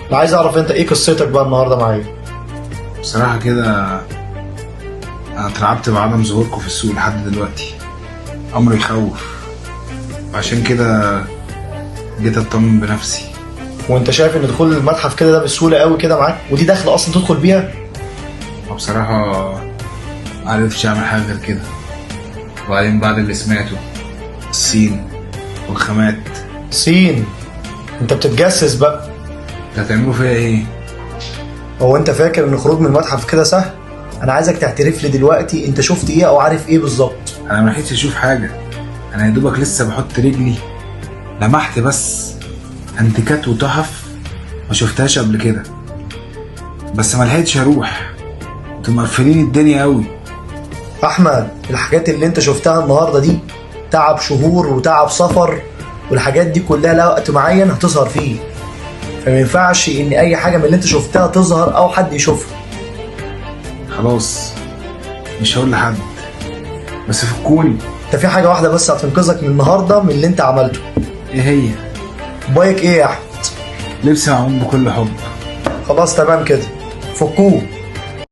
انا عايز اعرف انت ايه قصتك بقى النهارده معايا. بصراحة كده أنا اترعبت بعدم ظهوركم في السوق لحد دلوقتي. أمر يخوف، وعشان كده جيت أطمن بنفسي. وانت شايف ان دخول المتحف كده ده بسهوله قوي كده معاك، ودي داخله اصلا تدخل بيها؟ وبصراحة معرفتش أعمل حاجة غير كده. وبعدين بعد اللي سمعته، الصين والخامات، سين؟ انت بتتجسس بقى. هتعملوا فيا إيه؟ هو انت فاكر ان خروج من المتحف كده سهل؟ انا عايزك تعترف لي دلوقتي انت شفت ايه او عارف ايه بالظبط. أنا ملحقتش أشوف حاجة، أنا يا دوبك لسه بحط رجلي، لمحت بس أنتيكات وتحف ما شفتهاش قبل كده، بس ملحقتش أروح، انتوا مقفلين الدنيا أوي. احمد، الحاجات اللي انت شفتها النهارده دي تعب شهور وتعب سفر، والحاجات دي كلها لها وقت معين هتظهر فيه، فما ينفعش ان اي حاجه من اللي انت شفتها تظهر او حد يشوفها. خلاص مش هقول لحد، بس فكوني. انت في حاجه واحده بس هتنقذك من النهارده من اللي انت عملته. ايه هي؟ بايك ايه يا احمد؟ لبس معمول بكل حب. خلاص تمام كده، فكوه.